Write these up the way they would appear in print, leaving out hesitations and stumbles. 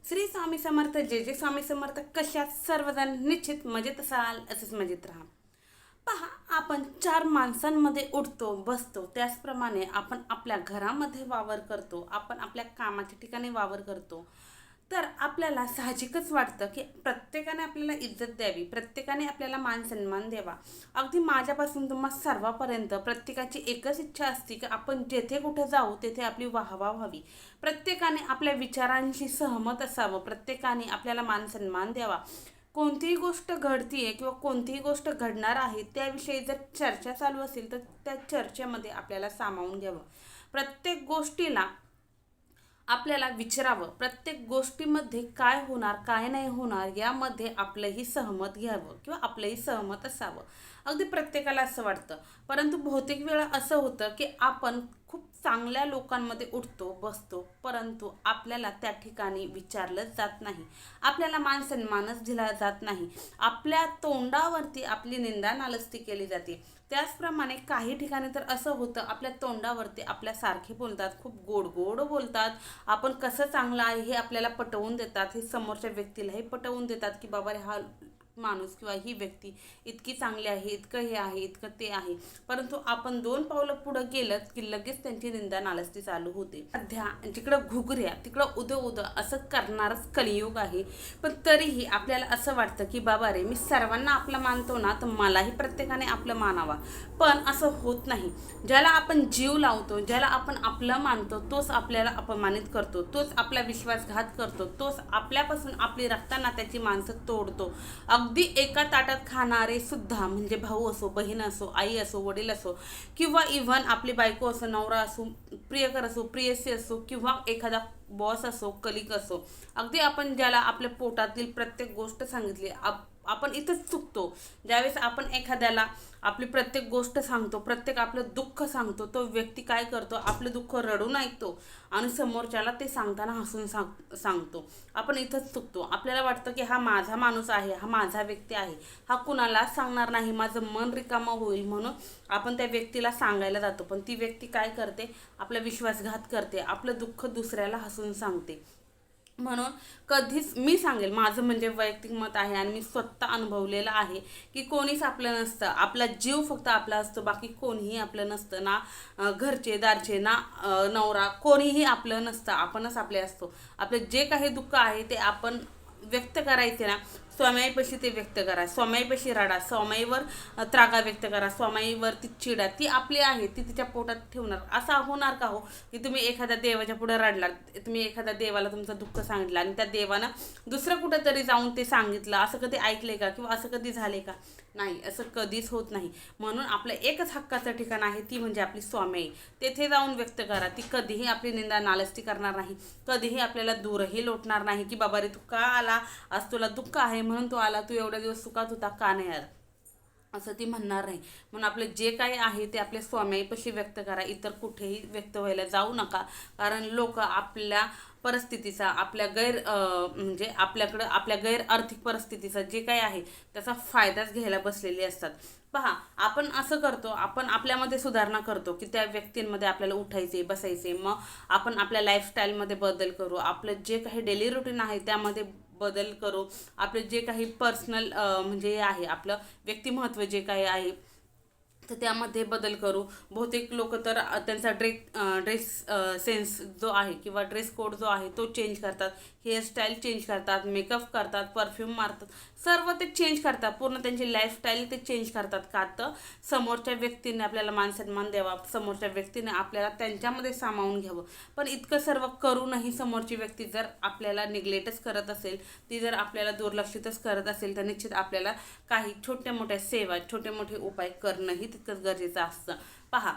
श्री स्वामी समर्थ. जय जय स्वामी समर्थ. कशात सर्वजण निश्चित मजेत असाल, असेच मजेत राहा. पहा, आपण चार माणसांमध्ये उठतो बसतो, त्याचप्रमाणे आपण आपल्या घरामध्ये वावर करतो, आपण आपल्या कामाच्या ठिकाणी वावर करतो. तर आपल्याला साहजिकच वाटतं की प्रत्येकाने आपल्याला इज्जत द्यावी, प्रत्येकाने आपल्याला मान सन्मान द्यावा. अगदी माझ्यापासून तुम्हा सर्वांपर्यंत प्रत्येकाची एकच इच्छा असते की आपण जेथे कुठे जाऊ तेथे आपली वाहवा व्हावी, प्रत्येकाने आपल्या विचारांशी सहमत असावं, प्रत्येकाने आपल्याला मान सन्मान द्यावा. कोणतीही गोष्ट घडतीये किंवा कोणतीही गोष्ट घडणार आहे त्याविषयी जर चर्चा चालू असेल तर त्या चर्चेमध्ये आपल्याला सामावून घ्यावं. प्रत्येक गोष्टीला आपल्याला विचारावं, प्रत्येक गोष्टीमध्ये काय होणार काय नाही होणार यामध्ये आपलंही सहमत घ्यावं किंवा आपलंही सहमत असावं. अगदी प्रत्येकाला असं वाटतं, परंतु बहुतेक वेळा असं होतं की आपण खूप चांगल्या लोकांमध्ये उठतो बसतो, परंतु आपल्याला त्या ठिकाणी विचारलं जात नाही, आपल्याला मान सन्मानच दिला जात नाही, आपल्या तोंडावरती आपली निंदा नालस्ती केली जाते. त्याचप्रमाणे काही ठिकाणी तर असं होतं, आपल्या तोंडावरती आपल्यासारखे बोलतात, खूप गोड गोड बोलतात, आपण कसं चांगलं आहे हे आपल्याला पटवून देतात, हे समोरच्या व्यक्तीलाही पटवून देतात की बाबा रे हा माणूस किंवा ही व्यक्ती इतकी चांगली आहे, इतकं हे आहे, इतकं ते आहे. परंतु आपण दोन पावलं पुढं गेलं की लगेच त्यांची निंदा नालस्ती चालू होते. सध्या जिकडं घुगऱ्या तिकडं उदं उदं असं करणारच कलियुग आहे. पण तरीही आपल्याला असं वाटतं की बाबा रे मी सर्वांना आपलं मानतो ना, तर मलाही प्रत्येकाने आपलं मानावा. पण असं होत नाही. ज्याला आपण जीव लावतो, ज्याला आपण आपलं मानतो तोच आपल्याला अपमानित करतो, तोच आपला विश्वासघात करतो, तोच आपल्यापासून आपली रक्ताना त्याची माणसं तोडतो. अगदी एका ताटात खाणारे सुद्धा, म्हणजे भाऊ असो, बहीण असो, आई असो, वडील असो, किंवा इव्हन आपली बायको असो, नवरा असो, प्रियकर असो, प्रियसी असो, किंवा एखादा बॉस असो, कलिक असो, अगदी आपण ज्याला आपल्या पोटातील प्रत्येक गोष्ट सांगितली, आपण इथंच चुकतो. ज्यावेळेस आपण एखाद्याला आपली प्रत्येक गोष्ट सांगतो, प्रत्येक आपलं दुःख सांगतो, तो व्यक्ती काय करतो, आपलं दुःख रडून ऐकतो आणि समोरच्याला ते सांगताना हसून सांगतो. आपण इथंच चुकतो. आपल्याला वाटतं की हा माझा माणूस आहे, हा माझा व्यक्ती आहे, हा कुणालाच सांगणार नाही, माझं मन रिकामं होईल म्हणून आपण त्या व्यक्तीला सांगायला जातो. पण ती व्यक्ती काय करते, आपला विश्वासघात करते, आपलं दुःख दुसऱ्याला हसून सांगते. म्हणून कधीच मी सांगेल, माझं म्हणजे वैयक्तिक मत आहे आणि मी स्वतः अनुभवलेलं आहे की कोणीच आपलं नसतं, आपला जीव फक्त आपला असतो, बाकी कोणीही आपलं नसतं. ना घरचे दारचे, ना नवरा, कोणीही आपलं नसतं, आपणच आपले असतो. आपलं जे काही दुःख आहे ते आपण व्यक्त करायचे ना, स्वामीपाशी ते व्यक्त करा, स्वामीपाशी रडा, स्वामीवर त्रागा व्यक्त करा, स्वामीवरती चिडा, ती आपली आहे, ती तिच्या पोटात ठेवणार. असं होणार का हो की तुम्ही एखाद्या देवाच्या पुढे रडलात, तुम्ही एखाद्या देवाला तुमचं दुःख सांगितलं आणि त्या देवानं दुसरं कुठंतरी जाऊन ते सांगितलं, असं कधी ऐकले का किंवा असं कधी झाले का? नाही, असं कधीच होत नाही. म्हणून आपलं एकच हक्काचं ठिकाण आहे, ती म्हणजे आपली स्वामी. तेथे जाऊन व्यक्त करा, ती कधीही आपली निंदा नालस्ती करणार नाही, कधीही आपल्याला दूरही लोटणार नाही की बाबा रे तू का आला, आज तुला दुःख आहे म्हणून तू आला, तू एवढ्या दिवस सुखात होता का नाही आला, असं ती म्हणणार नाही. म्हणून आपलं जे काही आहे ते आपल्या स्वामीपाशी व्यक्त करा, इतर कुठेही व्यक्त व्हायला जाऊ नका. कारण लोक आपल्या परिस्थितीचा, आपल्या म्हणजे आपल्याकडं आपल्या गैर आर्थिक परिस्थितीचा जे काही आहे त्याचा फायदाच घ्यायला बसलेले असतात. पहा, आपण असं करतो, आपण आपल्यामध्ये सुधारणा करतो की त्या व्यक्तींमध्ये आपल्याला उठायचे बसायचे, मग आपण आपल्या लाईफस्टाईलमध्ये बदल करू, आपलं जे काही डेली रुटीन आहे त्यामध्ये बदल करू, आपले जे काही पर्सनल म्हणजे आहे आपलं व्यक्तिमत्व जे काही आहे तर त्यामध्ये बदल करू. बहुतेक लोक तर त्यांचा ड्रेस सेन्स जो आहे किंवा ड्रेस कोड जो आहे तो चेंज करतात, हेअरस्टाईल चेंज करतात, मेकअप करतात, परफ्यूम मारतात, सर्व ते चेंज करतात, पूर्ण त्यांची लाईफस्टाईल ते चेंज करतात. का तर समोरच्या व्यक्तीने आपल्याला मान सन्मान द्यावा, समोरच्या व्यक्तीने आपल्याला त्यांच्यामध्ये सामावून घ्यावं. पण इतकं सर्व करूनही समोरची व्यक्ती जर आपल्याला निग्लेक्टच करत असेल, ती जर आपल्याला दुर्लक्षितच करत असेल, तर निश्चित आपल्याला काही छोट्या मोठ्या सेवा, छोटे मोठे उपाय करणंही तितकंच गरजेचं असतं. पहा,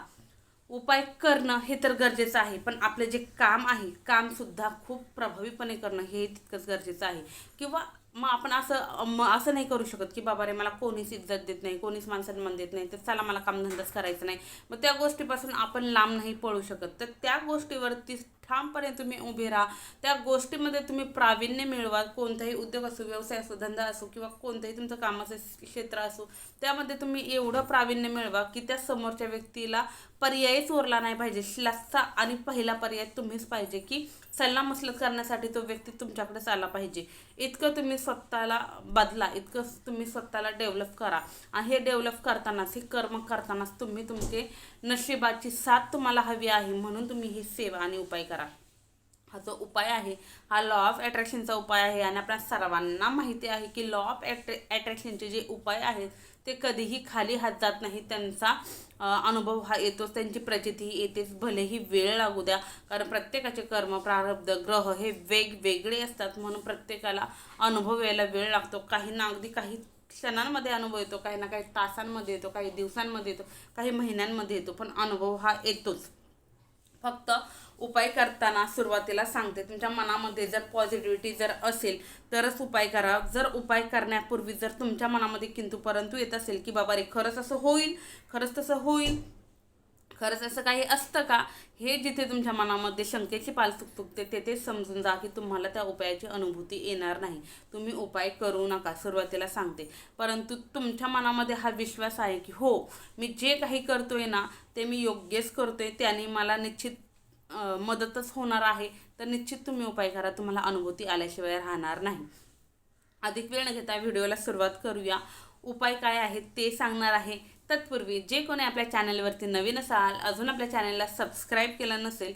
उपाय करणं हे तर गरजेचं आहे, पण आपलं जे काम आहे कामसुद्धा खूप प्रभावीपणे करणं हे तितकंच गरजेचं आहे. किंवा मग आपण असं नाही करू शकत की बाबा रे मला कोणीच इज्जत देत नाही, कोणीच मान सन्मान देत नाही, तर चला मला कामधंदाच करायचं नाही, मग त्या गोष्टीपासून आपण लांब नाही पळू शकत. तर त्या गोष्टीवरती ठामपणे तुम्ही उभे राहा, त्या गोष्टीमध्ये तुम्ही प्रावीण्य मिळवा. कोणताही उद्योग असो, व्यवसाय असो, धंदा असो किंवा कोणतंही तुमचं कामाचं क्षेत्र असो, त्यामध्ये तुम्ही एवढं प्रावीण्य मिळवा की त्या समोरच्या व्यक्तीला पर्यायच उरला नाही पाहिजे. लास्टचा आणि पहिला पर्याय तुम्हीच पाहिजे की सल्लामसलत करण्यासाठी तो व्यक्ती तुमच्याकडेच आला पाहिजे. इतकं तुम्ही स्वतःला बदला, इतकं तुम्ही स्वतःला डेव्हलप करा. आणि हे डेव्हलप करतानाच, हे कर्म करतानाच तुम्ही तुमचे नशिबाची साथ तुम्हाला हवी आहे, म्हणून तुम्ही ही सेवा आणि उपाय करा. हा जो उपाय आहे हा लॉ ऑफ अट्रॅक्शनचा उपाय आहे. आणि आपल्या सर्वांना माहिती आहे की लॉ ऑफ अट्रॅक्शनचे जे उपाय आहेत ते कधीही खाली हात जात नाही. त्यांचा अनुभव हा येतोच, त्यांची प्रचिती येतेच, भलेही वेळ लागू द्या. कारण प्रत्येकाचे कर्म, प्रारब्ध, ग्रह हे वेगवेगळे असतात, म्हणून प्रत्येकाला अनुभव यायला वेळ लागतो. काही ना अगदी काही क्षणांमध्ये अनुभव येतो, काही ना काही तासांमध्ये येतो, काही दिवसांमध्ये येतो, काही महिन्यांमध्ये येतो, पण अनुभव हा येतोच. फक्त उपाय करताना सुरुवातीला सांगते, तुमच्या मनामध्ये जर पॉझिटिव्हिटी जर असेल तरच उपाय करा. जर उपाय करण्यापूर्वी जर तुमच्या मनामध्ये किंतु परंतु येत असेल की बाबा रे खरंच असं होईल, खरंच तसं होईल, खरंच असं काही असतं का, हे जिथे तुमच्या मनामध्ये शंकेची पाल चुकते तेथे समजून जा की तुम्हाला त्या उपायाची अनुभूती येणार नाही. तुम्ही उपाय करू नका, सुरुवातीला सांगते. परंतु तुमच्या मनामध्ये हा विश्वास आहे की हो, मी जे काही करतोय ना ते मी योग्यच करतोय, त्याने मला निश्चित मदतच होणार आहे, तर निश्चित तुम्ही उपाय करा. तुम्हाला अनुभूती आल्याशिवाय राहणार नाही. अधिक वेळ न घेता व्हिडिओला सुरुवात करूया. उपाय काय आहे ते सांगणार आहे. तत्पूर्वी जे कोणी आपल्या चॅनलवरती नवीन असाल, अजून आपल्या चॅनलला सबस्क्राईब केलं नसेल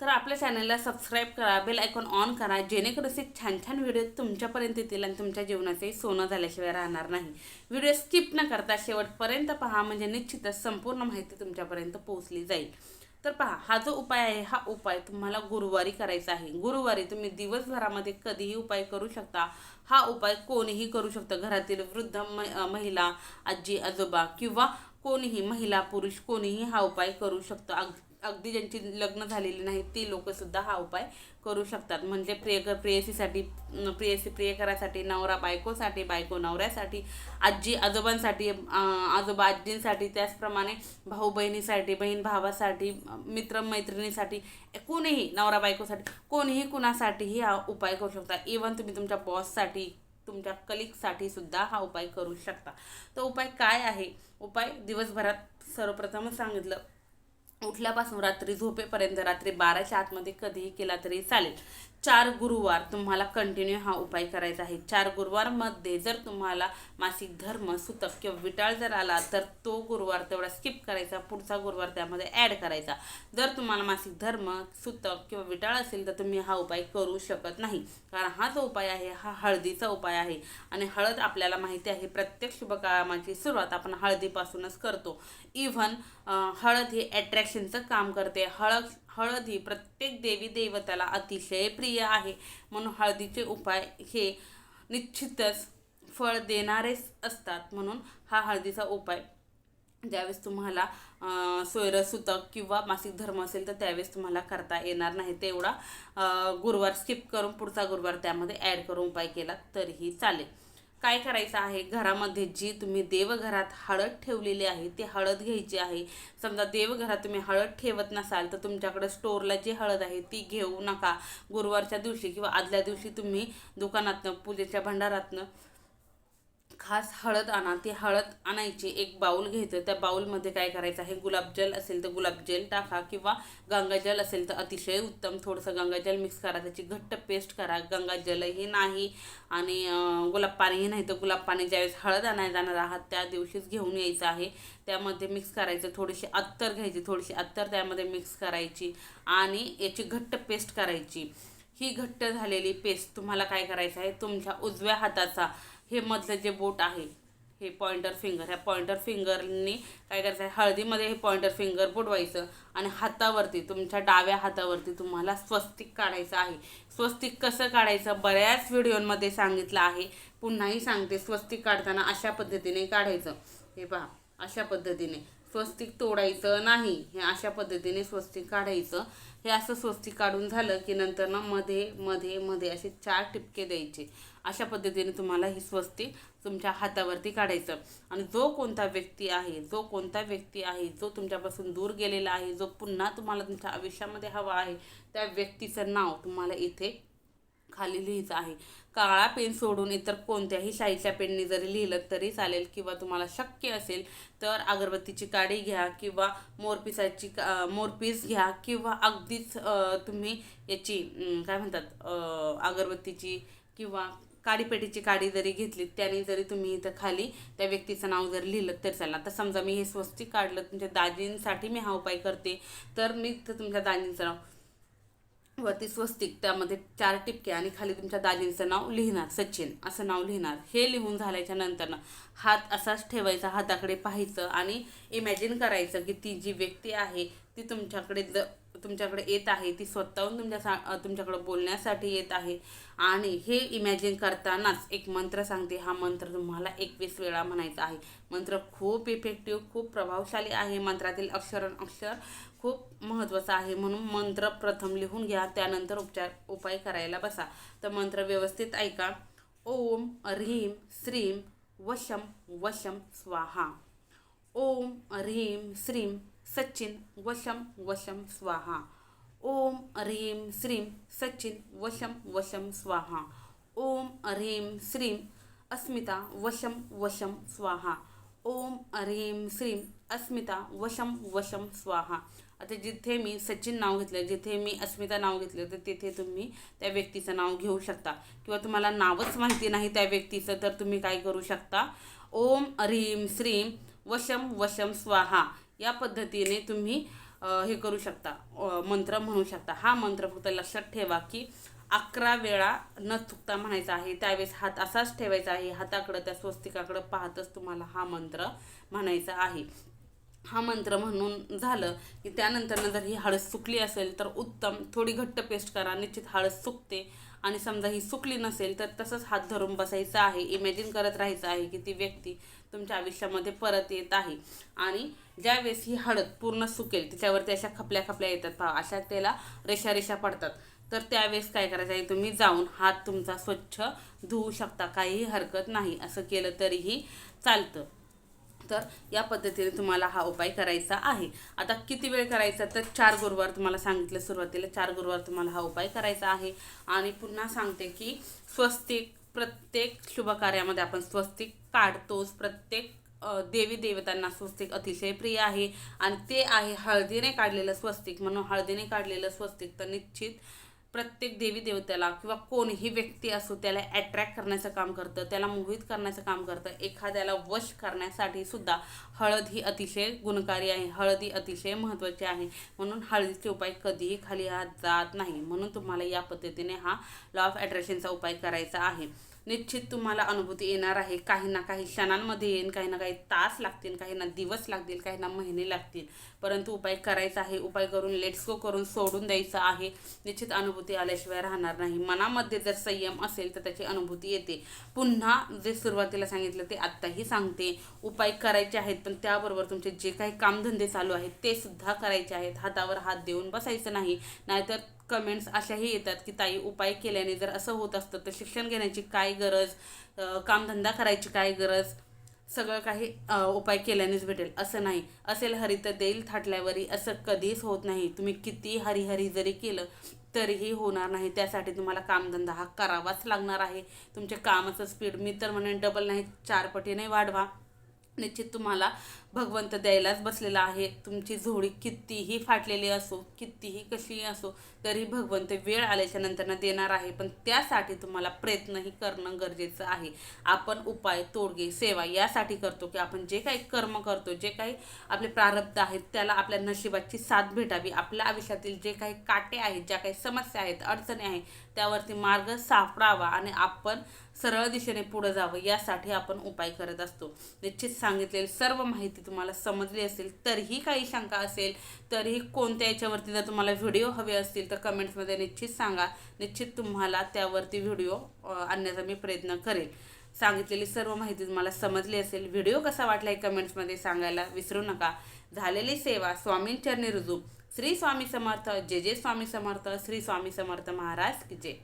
तर आपल्या चॅनलला सबस्क्राईब करा, बेल आयकॉन ऑन करा, जेणेकरून असे छान छान व्हिडिओ तुमच्यापर्यंत येतील आणि तुमच्या जीवनाचे सोनं झाल्याशिवाय राहणार नाही. व्हिडिओ स्किप न करता शेवटपर्यंत पहा, म्हणजे निश्चितच संपूर्ण माहिती तुमच्यापर्यंत पोहोचली जाईल. तर पहा, हा जो उपाय आहे हा उपाय तुम्हाला गुरुवारी करायचा आहे. गुरुवारी तुम्ही दिवसभरामध्ये कधीही उपाय करू शकता. हा उपाय कोणीही करू शकतं. घरातील वृद्ध महिला, आजी आजोबा किंवा कोणीही, महिला पुरुष कोणीही हा उपाय करू शकतं. अगदी ज्यांची लग्न झालेली नाही ते लोकसुद्धा हा उपाय करू शकतात. म्हणजे प्रेयसीसाठी, प्रेयसी प्रियकरासाठी, नवरा बायकोसाठी, बायको नवऱ्यासाठी, आजी आजोबांसाठी, आजोबा आजींसाठी, त्याचप्रमाणे भाऊ बहिणीसाठी, बहीण भावासाठी, मित्र मैत्रिणीसाठी, कोणीही, नवरा बायकोसाठी, कोणीही कुणासाठीही हा उपाय करू शकता. इवन तुम्ही तुमच्या बॉससाठी, तुमच्या कलिगसाठी सुद्धा हा उपाय करू शकता. तर उपाय काय आहे? उपाय दिवसभरात सर्वप्रथमच सांगितलं, उठल्यापासून रात्री झोपेपर्यंत, रात्री 12च्या आतमध्ये कधीही केला तरी चालेल. 4 गुरुवार तुम्हाला कंटिन्यू हा उपाय करायचा आहे. 4 गुरुवारमध्ये जर तुम्हाला मासिक धर्म, सुतक किंवा विटाळ जर आला तर तो गुरुवार तेवढा स्किप करायचा, पुढचा गुरुवार त्यामध्ये ॲड करायचा. जर तुम्हाला मासिक धर्म, सुतक किंवा विटाळ असेल तर तुम्ही हा उपाय करू शकत नाही, कारण हा जो उपाय आहे हा हळदीचा उपाय आहे. आणि हळद आपल्याला माहिती आहे, प्रत्येक शुभकामाची सुरुवात आपण हळदीपासूनच करतो. इव्हन हळद हे अट्रॅक्शनचं काम करते. हळद ही प्रत्येक देवी देवताला अतिशय प्रिय आहे, म्हणून हळदीचे उपाय हे निश्चितच फळ देणारेच असतात. म्हणून हा हळदीचा उपाय ज्यावेळेस तुम्हाला सोयरं, सुतक किंवा मासिक धर्म असेल तर त्यावेळेस तुम्हाला करता येणार नाही. तेवढा गुरुवार स्किप करून पुढचा गुरुवार त्यामध्ये ॲड करून उपाय केला तरीही चालेल. काय करायचं आहे, घरामध्ये जी तुम्ही देवघरात हळद ठेवलेली आहे ती हळद घ्यायची आहे. समजा देवघरात तुम्ही हळद ठेवत नसाल तर तुमच्याकडे स्टोरला जी हळद आहे ती घेऊ नका. गुरुवारच्या दिवशी किंवा आदल्या दिवशी तुम्ही दुकानातनं, पूजेच्या भंडारातनं खास हळद आणा. ती हळद आणायची, एक बाऊल घ्यायचं. त्या बाऊलमध्ये काय करायचं आहे, गुलाबजल असेल तर गुलाबजल टाका किंवा गंगाजल असेल तर अतिशय उत्तम. थोडंसं गंगाजल मिक्स करा, त्याची घट्ट पेस्ट करा. गंगाजलही नाही आणि गुलाब पाणीही नाही तर गुलाब पाणी ज्यावेळेस हळद आणायला जाणार आहात त्या दिवशीच घेऊन यायचं आहे. त्यामध्ये मिक्स करायचं. थोडीशी अत्तर घ्यायची, थोडीशी अत्तर त्यामध्ये मिक्स करायची आणि याची घट्ट पेस्ट करायची. ही घट्ट झालेली पेस्ट तुम्हाला काय करायचं आहे, तुमच्या उजव्या हाताचा हे मधलं जे बोट आहे, हे पॉइंटर फिंगर, ह्या पॉइंटर फिंगरनी काय करायचं आहे, हळदीमध्ये हे पॉइंटर फिंगर बुडवायचं आणि हातावरती, तुमच्या डाव्या हातावरती तुम्हाला स्वस्तिक काढायचं आहे. स्वस्तिक कसं काढायचं बऱ्याच व्हिडिओमध्ये सांगितलं आहे, पुन्हाही सांगते. स्वस्तिक काढताना अशा पद्धतीने काढायचं. हे पहा, अशा पद्धतीने. स्वस्तिक तोडायचं नाही, हे अशा पद्धतीने स्वस्तिक काढायचं. हे असं स्वस्तिक काढून झालं की नंतर ना मध्ये मध्ये मध्ये असे 4 टिपके द्यायचे. अशा पद्धतीने तुम्हाला ही स्वस्तिक तुमच्या हातावरती काढायचं. आणि जो कोणता व्यक्ती आहे जो तुमच्यापासून दूर गेलेला आहे, जो पुन्हा तुम्हाला तुमच्या आयुष्यामध्ये हवा आहे, त्या व्यक्तीचं नाव तुम्हाला इथे खाली लिहायचं आहे. काळा पेन सोडून इतर कोणत्याही शाईच्या पेनने जरी लिहिलं तरी चालेल, किंवा तुम्हाला शक्य असेल तर अगरबत्तीची काडी घ्या, किंवा मोरपीस घ्या, किंवा अगदीच तुम्ही याची काय म्हणतात अगरबत्तीची किंवा काडीपेटीची काडी जरी घेतली त्याने जरी तुम्ही इथं खाली त्या व्यक्तीचं नाव जर लिहिलं तरी चालेल. आता समजा मी हे स्वस्तिक काढलं, तुमच्या दाजींसाठी मी हा उपाय करते, तर मी इथं तुमच्या दाजींचं नाव वरती स्वस्तिक, त्यामध्ये 4 टिपके आणि खाली तुमच्या दाजींचं नाव लिहिणार, सचिन असं नाव लिहिणार. हे लिहून झाल्याच्या नंतर हात असाच ठेवायचा, हाताकडे पाहायचं आणि इमॅजिन करायचं की ती जी व्यक्ती आहे ती तुमच्याकडे येत आहे, ती स्वतःहून तुमच्याकडे बोलण्यासाठी येत आहे. आणि हे इमॅजिन करतानाच एक मंत्र सांगते, हा मंत्र तुम्हाला 21 वेळा म्हणायचा आहे. मंत्र खूप इफेक्टिव्ह, खूप प्रभावशाली आहे. मंत्रातील अक्षर खूप महत्त्वाचं आहे, म्हणून मंत्र प्रथम लिहून घ्या, त्यानंतर उपाय करायला बसा. तर मंत्र व्यवस्थित ऐका. ओम ह्रीं श्रीं वशम वशम स्वाहा. ओम ह्रीं श्रीं सचिन वशम वशम स्वाहा. ओम ह्रीं श्रीं सचिन वशम वशम स्वाहा. ओम ह्रीं श्रीं अस्मिता वशम वशम स्वाहा. ओम ह्रीं श्रीं अस्मिता वशम वशम स्वाहा. आता जिथे मी सचिन नाव घेतलं, जिथे मी अस्मिता नाव घेतलं, तर तिथे तुम्ही त्या व्यक्तीचं नाव घेऊ शकता. किंवा तुम्हाला नावच माहिती नाही त्या व्यक्तीचं, तर तुम्ही काय करू शकता, ओम ह्रीं श्रीं वशम वशम स्वाहा या पद्धतीने तुम्ही हे करू शकता, मंत्र म्हणू शकता. हा मंत्र फक्त लक्षात ठेवा की 11 वेळा न चुकता म्हणायचा आहे. त्यावेळेस हात असाच ठेवायचा आहे, हाताकडं त्या स्वस्तिकाकडं पाहतच तुम्हाला हा मंत्र म्हणायचा आहे. हा मंत्र म्हणून झालं की त्यानंतर जर ही हळद सुकली असेल तर उत्तम, थोडी घट्ट पेस्ट करा, निश्चित हळद सुकते. आणि समजा ही सुकली नसेल तर तसंच हात धरून बसायचं आहे, इमॅजिन करत राहायचं आहे की ती व्यक्ती तुमच्या आयुष्यामध्ये परत येत आहे. आणि ज्यावेळेस ही हळद पूर्ण सुकेल, तिच्यावरती अशा खपल्या खपल्या येतात पहा, अशा त्याला रेषा रेषा पडतात, तर त्यावेळेस काय करायचं आहे, तुम्ही जाऊन हात तुमचा स्वच्छ धुवू शकता, काहीही हरकत नाही, असं केलं तरीही चालतं. तर या पद्धतीने तुम्हाला हा उपाय करायचा आहे. आता किती वेळ करायचा, तर 4 गुरुवार तुम्हाला सांगितलं सुरुवातीला, 4 गुरुवार तुम्हाला हा उपाय करायचा आहे. आणि पुन्हा सांगते की स्वस्तिक प्रत्येक शुभ कार्यामध्ये आपण स्वस्तिक काढतोच. प्रत्येक देवी देवतांना स्वस्तिक अतिशय प्रिय आहे आणि ते आहे हळदीने काढलेलं स्वस्तिक. म्हणून हळदीने काढलेलं स्वस्तिक तर निश्चित प्रत्येक देवी देवतेला किंवा कोणीही व्यक्ती असो त्याला अट्रॅक्ट करण्याचं काम करतं, त्याला मोहित करण्याचं काम करतं. एखाद्याला वश करण्यासाठी सुद्धा हळद ही अतिशय गुणकारी आहे, हळद ही अतिशय महत्त्वाची आहे. म्हणून हळदीचे उपाय कधीही खाली हात जात नाही. म्हणून तुम्हाला या पद्धतीने हा लॉ ऑफ अट्रॅक्शनचा उपाय करायचा आहे. निश्चित तुम्हाला अनुभूती येणार आहे. काही ना काही क्षणांमध्ये येईल, काही ना काही तास लागतील, काही ना दिवस लागतील, काही ना महिने लागतील, परंतु उपाय करायचा आहे. उपाय करून लेट्स गो करून सोडून द्यायचं आहे. निश्चित अनुभूती आल्याशिवाय राहणार नाही. मनामध्ये जर संयम असेल तर त्याची अनुभूती येते. पुन्हा जे सुरुवातीला सांगितलं ते आत्ताही सांगते, उपाय करायचे आहेत, पण त्याबरोबर तुमचे जे काही कामधंदे चालू आहेत ते सुद्धा करायचे आहेत. हातावर हात देऊन बसायचं नाही. नाहीतर कमेंट्स अशाही येतात की ताई, उपाय केल्याने जर असं होत असतं तर शिक्षण घेण्याची काय गरज, कामधंदा करायची काय गरज, सगळं काही उपाय केल्यानेच भेटेल असं नाही. असेल हरी तर देईल थाटल्यावरी, असं कधीच होत नाही. तुम्ही किती हरी जरी केलं तरीही होणार नाही. त्यासाठी तुम्हाला कामधंदा हा करावाच लागणार आहे. तुमच्या कामाचं स्पीड मी तर म्हणेन डबल नाही 4 पटीने वाढवा. निश्चित तुम्हाला भगवंत द्यायलाच बसलेला आहे. तुमची झोळी कितीही फाटलेली असो, कितीही कशीही असो, तरी भगवंत वेळ आल्याच्या नंतर देणार आहे. पण त्यासाठी तुम्हाला प्रयत्नही करणं गरजेचं आहे. आपण उपाय, तोडगे, सेवा यासाठी करतो की आपण जे काही कर्म करतो, जे काही आपले प्रारब्ध आहेत, त्याला आपल्या नशिबाची साथ भेटावी. आपल्या आयुष्यातील जे काही काटे आहेत, ज्या काही समस्या आहेत, अडचणी आहेत, त्यावरती मार्ग सापडावा आणि आपण सरळ दिशेने पुढे जावं, यासाठी आपण उपाय करत असतो. निश्चित सांगितलेली सर्व माहिती तुम्हाला समजली असेल. तरीही काही शंका असेल, तरीही कोणत्या याच्यावरती जर तुम्हाला व्हिडिओ हवे असतील तर कमेंट्समध्ये निश्चित सांगा. निश्चित तुम्हाला त्यावरती व्हिडिओ आणण्याचा मी प्रयत्न करेल. सांगितलेली सर्व माहिती तुम्हाला समजली असेल. व्हिडिओ कसा वाटला हे कमेंट्समध्ये सांगायला विसरू नका. झालेली सेवा स्वामींचरणी रुजू. श्री स्वामी समर्थ. जय जय स्वामी समर्थ. श्री स्वामी समर्थ महाराज की जय.